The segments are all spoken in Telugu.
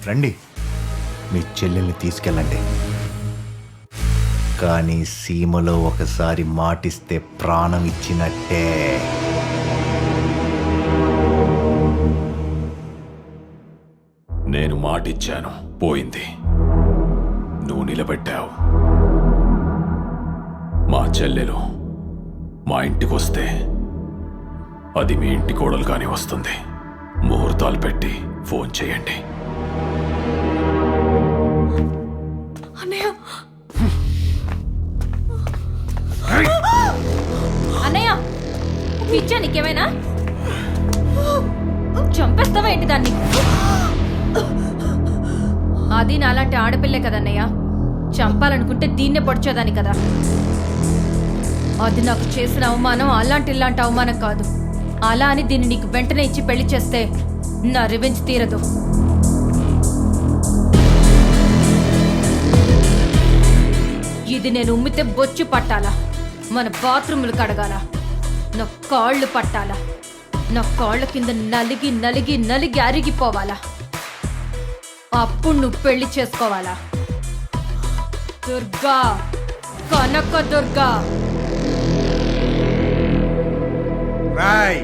రండి, మీ చెల్లెల్ని తీసుకెళ్ళండి. కానీ సీమలో ఒకసారి మాటిస్తే ప్రాణం ఇచ్చినట్టే. నేను మాటిచ్చాను, పోయింది. నువ్వు నిలబెట్టావు. మా చెల్లెలు మా ఇంటికొస్తే అది మీ ఇంటి కోడలు కానీ వస్తుంది. ముహూర్తాలు పెట్టి ఫోన్ చేయండి. అన్నయ్య అన్నయ్య, పిచ్చా నీకేమైనా? చంపేస్తావా ఏంటి దాన్ని? అది నాలాంటి ఆడపిల్లే కదన్నయ్య. చంపాలనుకుంటే దీన్నే పొడిచేదాన్ని కదా. అది నాకు చేసిన అవమానం ఇలాంటి అవమానం కాదు. అలా అని దీన్ని నీకు వెంటనే ఇచ్చి పెళ్లి చేస్తే నా రివెంజ్ తీరదు. ఇది నేను ఉమ్మితే బొచ్చు పట్టాలా, మన బాత్రూములు కడగాల, నా కాళ్ళు పట్టాలా, నా కాళ్ళ కింద నలిగి నలిగి నలిగి అరిగిపోవాలా. అప్పుడు నువ్వు పెళ్లి చేసుకోవాలా. దుర్గా, కనక దుర్గా. రాయ్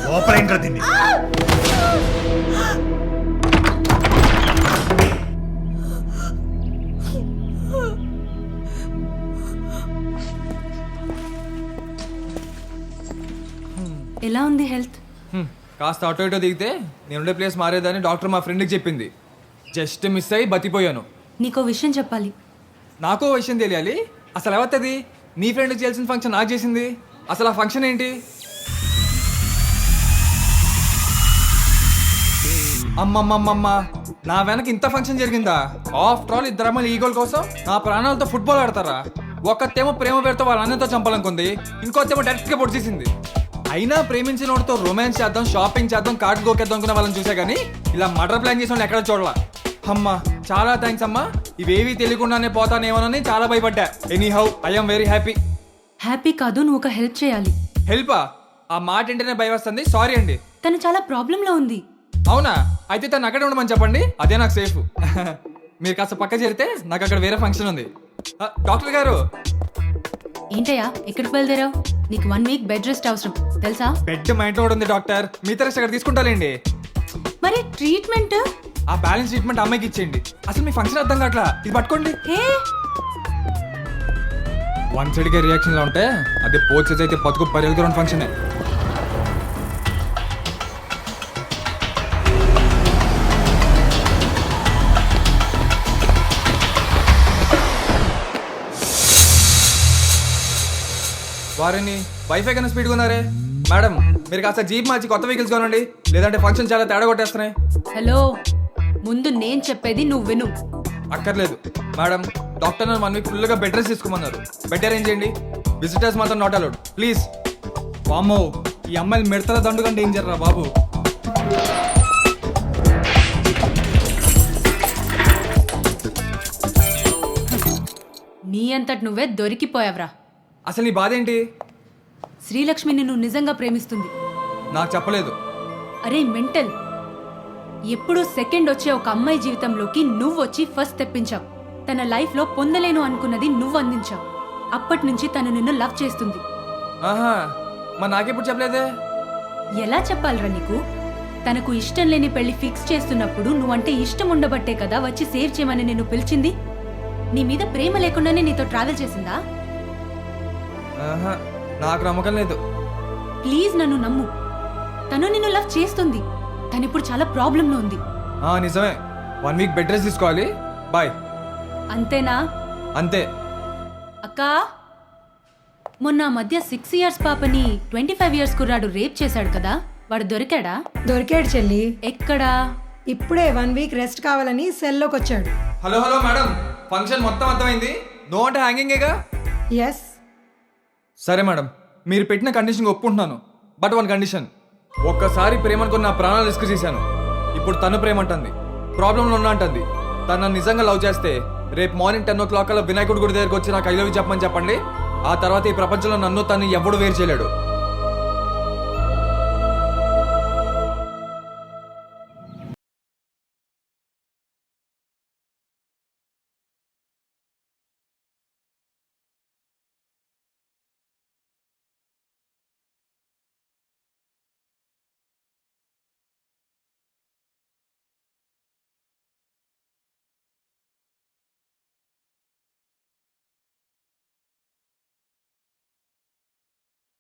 లోపలేంట్రా తిండి. ఎలా ఉంది హెల్త్? కాస్త ఆటో ఇటో దిగితే నేనుండే ప్లేస్ మారేదని డాక్టర్ మా ఫ్రెండ్కి చెప్పింది. జస్ట్ మిస్ అయ్యి బతిపోయాను. నీకో విషయం చెప్పాలి. నాకో విషయం తెలియాలి. అసలు ఎవత్తది? నీ ఫ్రెండ్కి చేయాల్సిన ఫంక్షన్ నాకు చేసింది. అసలు ఆ ఫంక్షన్ ఏంటి? అమ్మమ్మమ్మమ్మ, నా వెనక ఇంత ఫంక్షన్ జరిగిందా? ఆఫ్టర్ ఆల్ ఇద్దరు అమ్మాయిలు ఈగోల కోసం నా ప్రాణాలతో ఫుట్బాల్ ఆడతారా? ఒక్కతేమో ప్రేమ పేరుతో వాళ్ళ అన్నతో చంపాలనుకుంది, ఇంకోతేమో డైరెక్ట్గా పొడిచేసింది. అయినా ప్రేమించిన వాడితో రొమాన్స్ చేద్దాం, షాపింగ్ చేద్దాం, కార్డ్ గోకేద్దాం అనుకున్న వాళ్ళని చూసా కానీ ఇలా మర్డర్ ప్లాన్ చేసిన వాళ్ళు ఎక్కడ చూడాల. అమ్మా చాలా థ్యాంక్స్ అమ్మా. ఇవేవి తెలియకుండానే పోతానేమోనని చాలా భయపడ్డా. Anyhow I'm very happy. Happy కాదు, నువ్వు ఒక హెల్ప్ చేయాలి. హెల్పా? ఆ మాట ఏంటనే భయం వస్తుంది. సారీ అండి. తను చాలా ప్రాబ్లంలో ఉంది. అవునా? అయితే తను అక్కడే ఉండమని చెప్పండి, అదే నాకు సేఫ్. మీరు కాస్త పక్క చేరితే నాకు అక్కడ వేరే ఫంక్షన్ ఉంది. డాక్టర్ గారు. ఏంటయ్యా ఎక్కడికి బయలుదేరావు? నీకు 1 వీక్ బెడ్ రెస్ట్ అవసరం తెలుసా? బెడ్ మా ఇంట్లో కూడా ఉంది డాక్టర్. మిగతా రెస్ట్ అక్కడ తీసుకుంటాలేండి. మరి ట్రీట్మెంట్? ఆ బ్యాలెన్స్ ట్రీట్మెంట్ అమ్మాయికి ఇచ్చేయండి. అసలు మీ ఫంక్షన్ అర్థం కావట్లా. ఇది పట్టుకోండి. వన్ సైడ్గా రియాక్షన్ లా ఉంటే అదే పోర్చెస్ అయితే బతుకు పర్యాలు గ్రౌండ్ ఫంక్షనే. వారిని వైఫై కన్నా స్పీడ్గా ఉన్నారే. మేడం మీరు కాస్త జీప్ మార్చి కొత్త వెహికల్స్ కొనండి, లేదంటే ఫంక్షన్ చాలా తేడా కొట్టేస్తున్నాయి. హలో, ముందు నేను చెప్పేది నువ్వు విను. అక్కర్లేదు మేడం, డాక్టర్ నన్ను 1 వీక్ ఫుల్గా బెడ్ రెస్ట్ తీసుకోమన్నారు. బెడ్ అరేంజ్ చేయండి. విజిటర్స్ మాత్రం నాట్ అలౌడ్ ప్లీజ్. వామ్మో, ఈ అమ్మాయిలు మిడతల దండుగా డేంజర్ రా బాబు. నీ అంతటి నువ్వే దొరికిపోయావురా. అసలు నీ బాధ ఏంటి? శ్రీలక్ష్మి నిన్ను నిజంగా ప్రేమిస్తుంది. నాకు చెప్పలేదు. అరే మెంటల్, ఎప్పుడూ సెకండ్ వచ్చే ఒక అమ్మాయి జీవితంలోకి నువ్వు వచ్చి ఫస్ట్ తెప్పించావు. తన లైఫ్లో పొందలేను అనుకున్నది నువ్వు అందించావు. అప్పటి నుంచి తను నిన్ను లవ్ చేస్తుంది. ఆహా, మరి నాకెప్పుడు చెప్పలేదే? ఎలా చెప్పాలరా నీకు? తనకు ఇష్టం లేని పెళ్లి ఫిక్స్ చేస్తున్నప్పుడు నువ్వంటే ఇష్టం ఉండబట్టే కదా వచ్చి సేవ్ చేయమని నిన్ను పిలిచింది. నీ మీద ప్రేమ లేకుండానే నీతో ట్రావెల్ చేసిందా? ఆహా, నాకు నమ్మకం లేదు. ప్లీజ్ నన్ను నమ్ము. తను నిన్ను లవ్ చేస్తుంది. తనిప్పుడు చాలా ప్రాబ్లంలో ఉంది. నిజమే. 1 వీక్ బెడ్ రెస్ట్ తీసుకోవాలి. బాయ్. అంతేనా? అంతే. అక్కా, మొన్న మధ్య 6 ఇయర్స్ పాపని 25 ఇయర్స్ కుర్రాడు రేప్ చేశాడు కదా, వాడు దొరికాడా? దొరికాడు చెల్లి. ఎక్కడా? ఇప్పుడే 1 వీక్ రెస్ట్ కావాలని సెల్లోకి వచ్చాడు. హలో హలో మేడం, ఫంక్షన్ మొత్తం అర్థమైంది. నో అంటే హ్యాంగింగేగా? ఎస్. సరే మేడం, మీరు పెట్టిన కండిషన్ ఒప్పుకుంటున్నాను. But 1 condition. ఒక్కసారి ప్రేమ అనుకుని నా ప్రాణాలు రిస్క్ చేశాను. ఇప్పుడు తను ప్రేమ అంటుంది, ప్రాబ్లంలో ఉన్నా అంటుంది. తను నిజంగా లవ్ చేస్తే రేపు మార్నింగ్ 10 o'clock వినాయకుడి గుడి దగ్గరకు వచ్చి నాకు ఐ లవ్ యూ చెప్పమని చెప్పండి. ఆ తర్వాత ఈ ప్రపంచంలో నన్ను తను ఎవడు వేరు చేయలేడు.